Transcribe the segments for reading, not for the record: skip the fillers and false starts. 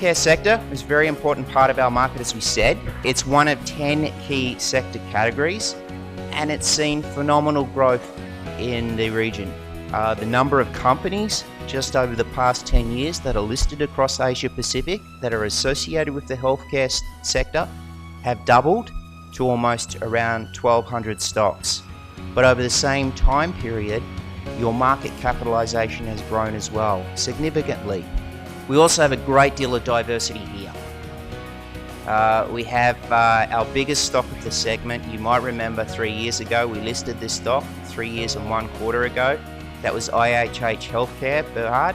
healthcare sector is a very important part of our market, as we said. It's one of 10 key sector categories, and it's seen phenomenal growth in the region. The number of companies just over the past 10 years that are listed across Asia Pacific that are associated with the healthcare sector have doubled to almost around 1,200 stocks. But over the same time period, your market capitalisation has grown as well, significantly. We also have a great deal of diversity here. We have our biggest stock of the segment. You might remember 3 years ago we listed this stock, 3 years and 1 quarter ago. That was IHH Healthcare, Berhad.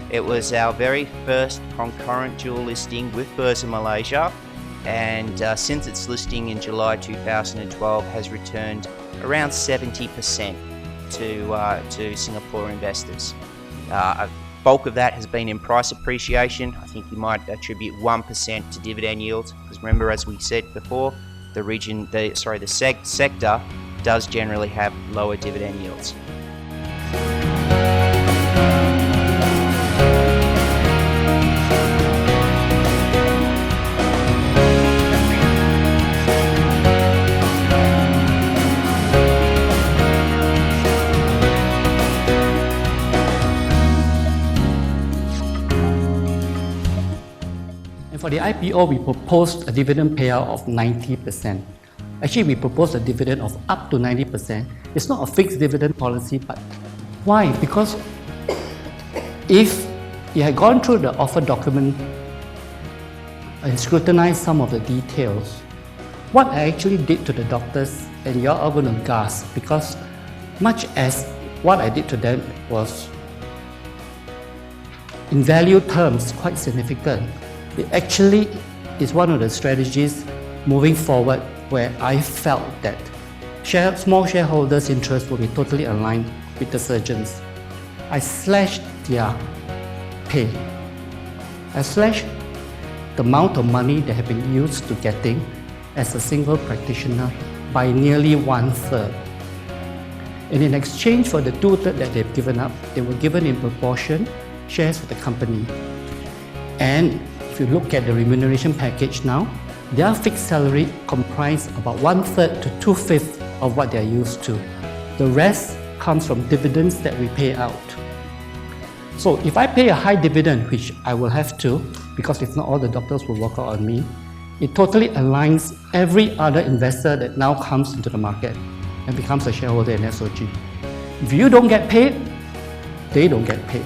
It was our very first concurrent dual listing with Bursa Malaysia, and since its listing in July 2012 has returned around 70% to Singapore investors. Bulk of that has been in price appreciation. I think you might attribute 1% to dividend yield, because remember, as we said before, the sector does generally have lower dividend yields. For the IPO, we proposed a dividend payout of 90%. Actually, we proposed a dividend of up to 90%. It's not a fixed dividend policy, but why? Because if you had gone through the offer document and scrutinized some of the details, what I actually did to the doctors, and you're all going to gasp, because much as what I did to them was, in value terms, quite significant, it actually is one of the strategies moving forward where I felt that small shareholders' interests will be totally aligned with the surgeons. I slashed their pay. I slashed the amount of money they have been used to getting as a single practitioner by nearly 1/3. And in exchange for the 2/3 that they've given up, they were given in proportion shares of the company. And if you look at the remuneration package now, their fixed salary comprise about 1/3 to 2/5 of what they're used to. The rest comes from dividends that we pay out. So if I pay a high dividend, which I will have to, because if not all the doctors will walk out on me, it totally aligns every other investor that now comes into the market and becomes a shareholder in SOG. If you don't get paid, they don't get paid.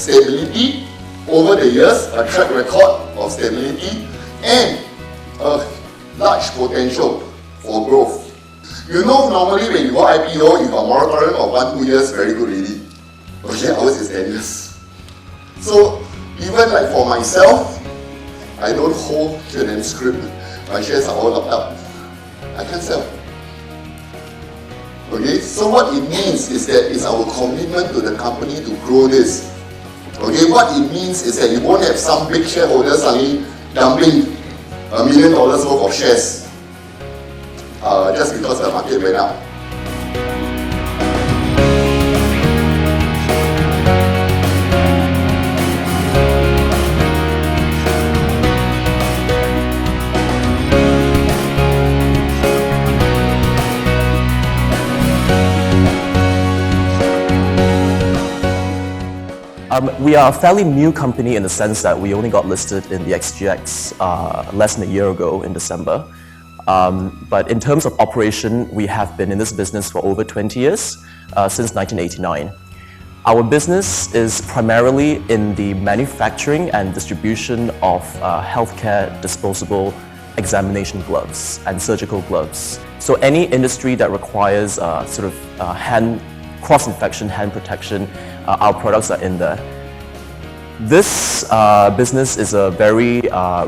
Stability over the years, a track record of stability, and a large potential for growth. You know, normally when you go IPO, you got a moratorium of 1-2 years, very good really. Okay, ours is 10 years. So even like for myself, I don't hold Q&M script. My shares are all locked up. I can't sell. Okay, so what it means is that it's our commitment to the company to grow this. Okay, what it means is that you won't have some big shareholders suddenly dumping $1 million worth of shares just because the market went up. We are a fairly new company in the sense that we only got listed in the SGX less than a year ago in December. But in terms of operation, we have been in this business for over 20 years, since 1989. Our business is primarily in the manufacturing and distribution of healthcare disposable examination gloves and surgical gloves. So any industry that requires hand cross-infection, hand protection, our products are in there. This business is a very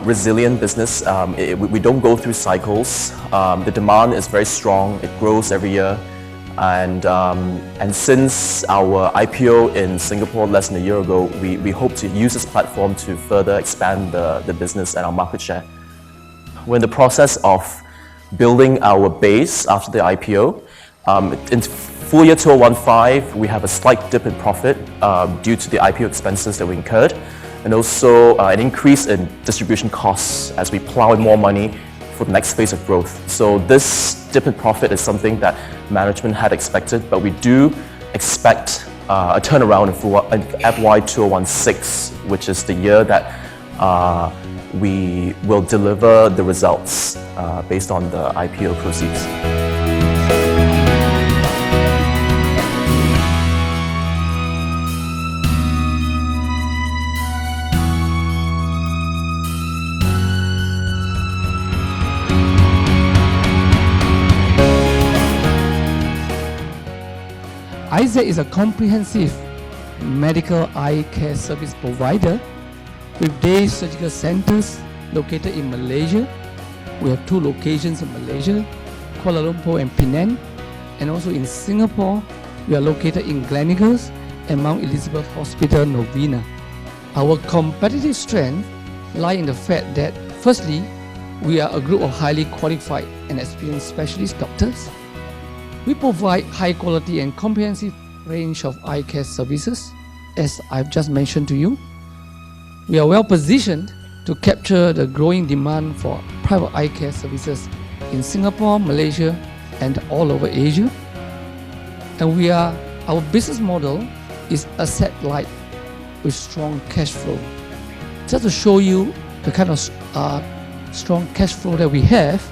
resilient business. We don't go through cycles. The demand is very strong. It grows every year. And since our IPO in Singapore less than a year ago, we hope to use this platform to further expand the business and our market share. We're in the process of building our base after the IPO. In full year 2015, we have a slight dip in profit due to the IPO expenses that we incurred, and also an increase in distribution costs as we plow in more money for the next phase of growth. So this dip in profit is something that management had expected, but we do expect a turnaround in FY 2016, which is the year that we will deliver the results based on the IPO proceeds. ISEC is a comprehensive medical eye care service provider with day surgical centers located in Malaysia. We have 2 locations in Malaysia, Kuala Lumpur and Penang, and also in Singapore, we are located in Gleneagles and Mount Elizabeth Hospital, Novena. Our competitive strength lie in the fact that, firstly, we are a group of highly qualified and experienced specialist doctors. We provide high quality and comprehensive range of eye care services, as I've just mentioned to you. We are well positioned to capture the growing demand for private eye care services in Singapore, Malaysia, and all over Asia. And our business model is asset light with strong cash flow. Just to show you the kind of strong cash flow that we have,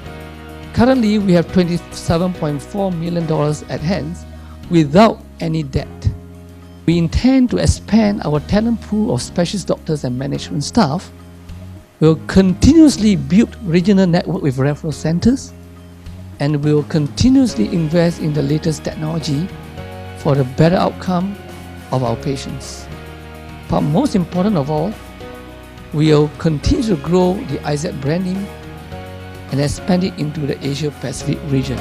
currently we have $27.4 million at hand without any debt. We intend to expand our talent pool of specialist doctors and management staff. We'll continuously build regional network with referral centers, and we'll continuously invest in the latest technology for the better outcome of our patients. But most important of all, we'll continue to grow the ISEC branding and expand it into the Asia Pacific region.